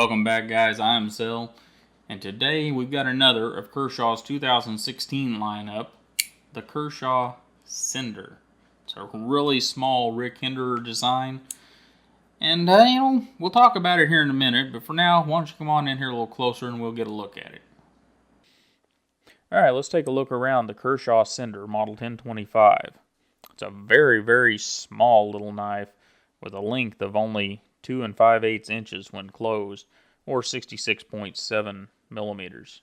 Welcome back, guys. I'm Zel, and today we've got another of Kershaw's 2016 lineup, the Kershaw Cinder. It's a really small Rick Hinderer design, and we'll talk about it here in a minute, but for now, why don't you come on in here a little closer and we'll get a look at it. Alright, let's take a look around the Kershaw Cinder Model 1025. It's a very, very small little knife with a length of only 2 5/8 inches when closed, or 66.7 millimeters.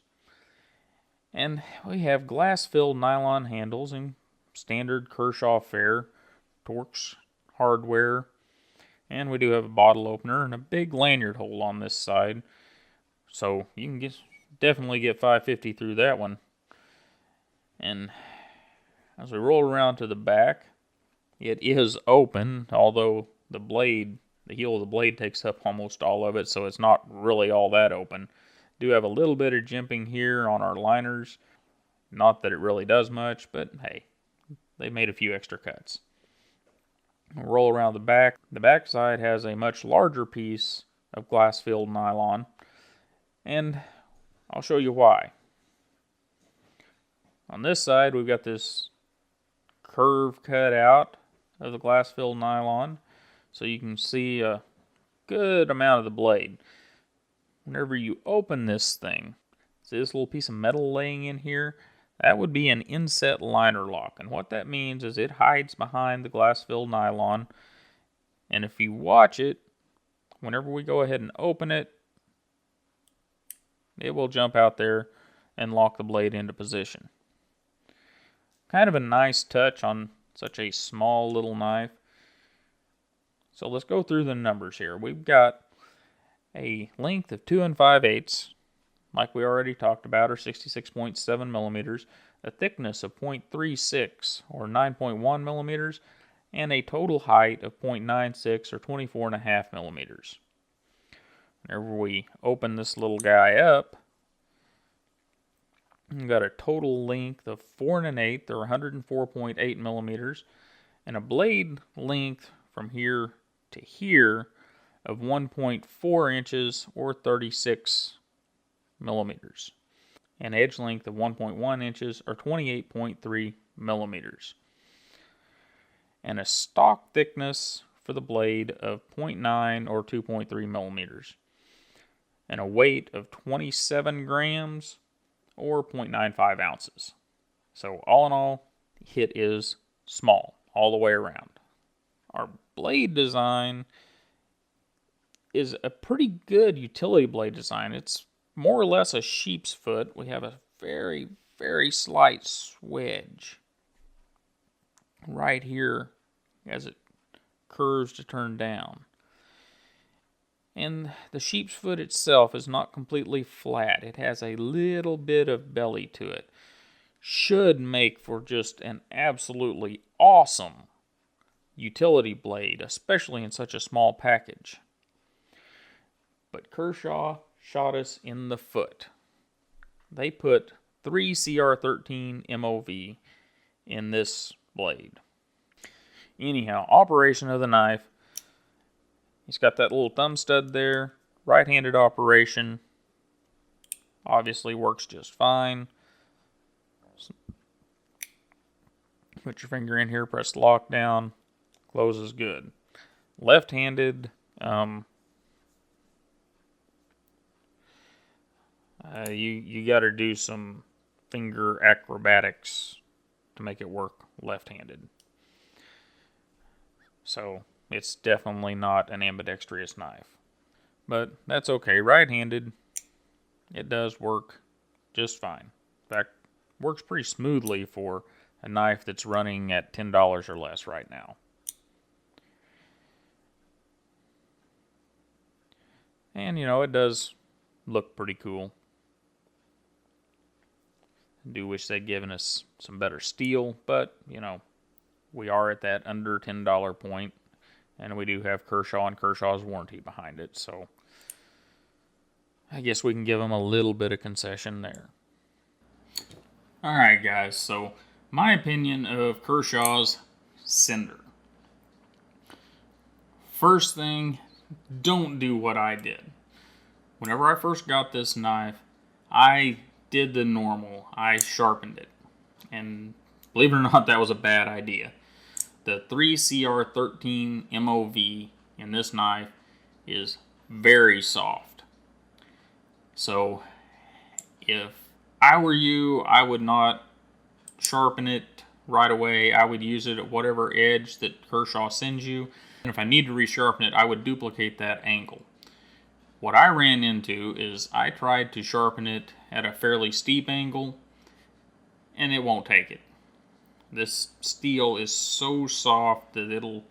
And we have glass-filled nylon handles and standard Kershaw fare, Torx hardware, and we do have a bottle opener and a big lanyard hole on this side, so you can definitely get 550 through that one. And as we roll around to the back, it is open, although the heel of the blade takes up almost all of it, so it's not really all that open. Do have a little bit of jimping here on our liners. Not that it really does much, but hey, they made a few extra cuts. We'll roll around the back. The back side has a much larger piece of glass-filled nylon, and I'll show you why. On this side, we've got this curve cut out of the glass-filled nylon, so you can see a good amount of the blade. Whenever you open this thing, see this little piece of metal laying in here? That would be an Inset liner lock, and what that means is it hides behind the glass-filled nylon, and if you watch it, whenever we go ahead and open it, it will jump out there and lock the blade into position. Kind of a nice touch on such a small little knife. So let's go through the numbers here. We've got a length of 2 5/8, like we already talked about, or 66.7 millimeters, a thickness of 0.36 or 9.1 millimeters, and a total height of 0.96 or 24.5 millimeters. Whenever we open this little guy up, we've got a total length of 4 1/8 or 104.8 millimeters, and a blade length from here to here of 1.4 inches or 36 millimeters. An edge length of 1.1 inches or 28.3 millimeters. And a stock thickness for the blade of 0.9 or 2.3 millimeters. And a weight of 27 grams or 0.95 ounces. So all in all, it is small all the way around. Our blade design is a pretty good utility blade design. It's more or less a sheep's foot. We have a very, very slight swedge right here as it curves to turn down. And the sheep's foot itself is not completely flat. It has a little bit of belly to it. Should make for just an absolutely awesome utility blade, especially in such a small package. But Kershaw shot us in the foot. They put 3 CR13 MOV in this blade. Anyhow, operation of the knife. He's got that little thumb stud there. Right-handed operation. Obviously works just fine. Put your finger in here, press lock down. Closes good. Left-handed, you got to do some finger acrobatics to make it work left-handed. So it's definitely not an ambidextrous knife. But that's okay. Right-handed, it does work just fine. In fact, works pretty smoothly for a knife that's running at $10 or less right now. And, it does look pretty cool. I do wish they'd given us some better steel, but, we are at that under $10 point, and we do have Kershaw and Kershaw's warranty behind it, so I guess we can give them a little bit of concession there. Alright, guys, so my opinion of Kershaw's Cinder. First thing, don't do what I did. Whenever I first got this knife, I did the normal. I sharpened it. And believe it or not, that was a bad idea. The 3CR13 MOV in this knife is very soft. So if I were you, I would not sharpen it right away. I would use it at whatever edge that Kershaw sends you. And if I need to resharpen it, I would duplicate that angle. What I ran into is I tried to sharpen it at a fairly steep angle, and it won't take it. This steel is so soft that it'll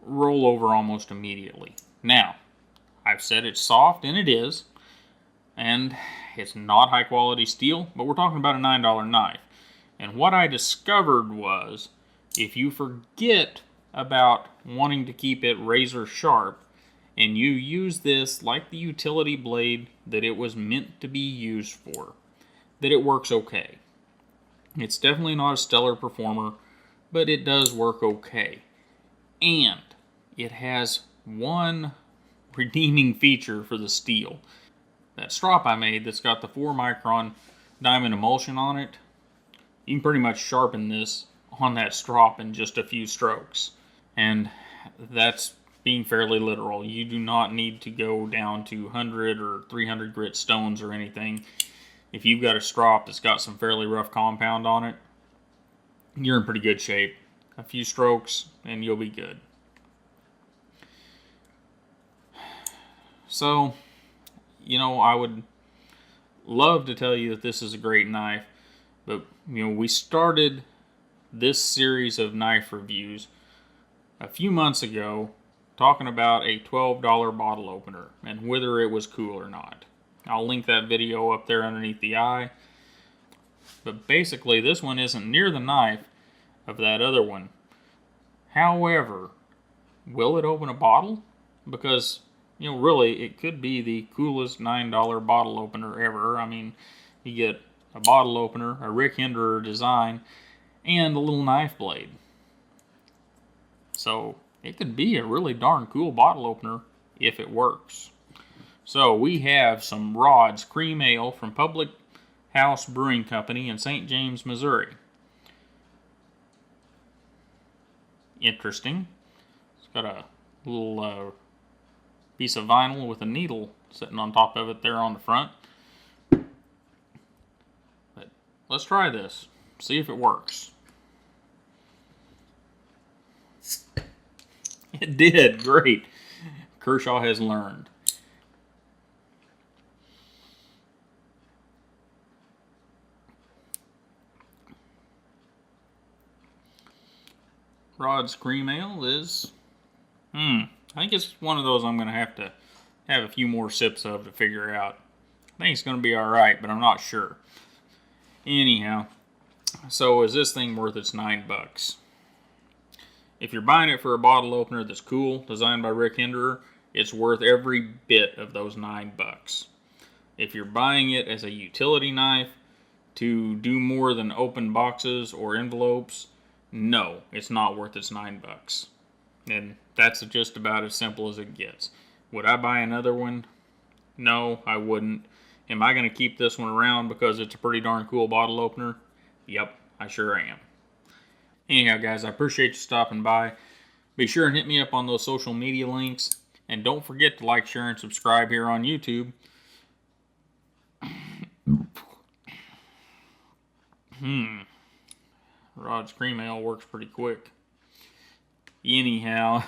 roll over almost immediately. Now, I've said it's soft, and it is, and it's not high quality steel, but we're talking about a $9 knife. And what I discovered was, if you forget about wanting to keep it razor sharp, and you use this like the utility blade that it was meant to be used for, that it works okay. It's definitely not a stellar performer, but it does work okay. And it has one redeeming feature for the steel. That strop I made that's got the 4-micron diamond emulsion on it, you can pretty much sharpen this on that strop in just a few strokes. And that's being fairly literal. You do not need to go down to 100 or 300 grit stones or anything. If you've got a strop that's got some fairly rough compound on it, you're in pretty good shape. A few strokes and you'll be good. So, you know, I would love to tell you that this is a great knife, but, you know, we started this series of knife reviews a few months ago talking about a $12 bottle opener and whether it was cool or not. I'll link that video up there underneath the eye. But basically, this one isn't near the knife of that other one. However, will it open a bottle? Because, you know, really, it could be the coolest $9 bottle opener ever. I mean, you get a bottle opener, a Rick Hinderer design, and a little knife blade. So it could be a really darn cool bottle opener if it works. So we have some Rod's Cream Ale from Public House Brewing Company in St. James, Missouri. Interesting. It's got a little piece of vinyl with a needle sitting on top of it there on the front. But let's try this. See if it works. It did. Great. Kershaw has learned. Rod's Cream Ale is, I think it's one of those I'm going to have a few more sips of to figure out. I think it's going to be alright, but I'm not sure. Anyhow, so is this thing worth its $9? If you're buying it for a bottle opener that's cool, designed by Rick Hinderer, it's worth every bit of those $9. If you're buying it as a utility knife to do more than open boxes or envelopes, no, it's not worth its $9. And that's just about as simple as it gets. Would I buy another one? No, I wouldn't. Am I going to keep this one around because it's a pretty darn cool bottle opener? Yep, I sure am. Anyhow, guys, I appreciate you stopping by. Be sure and hit me up on those social media links. And don't forget to like, share, and subscribe here on YouTube. Rod's Cream Ale works pretty quick. Anyhow,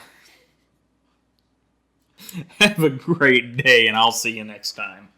have a great day, and I'll see you next time.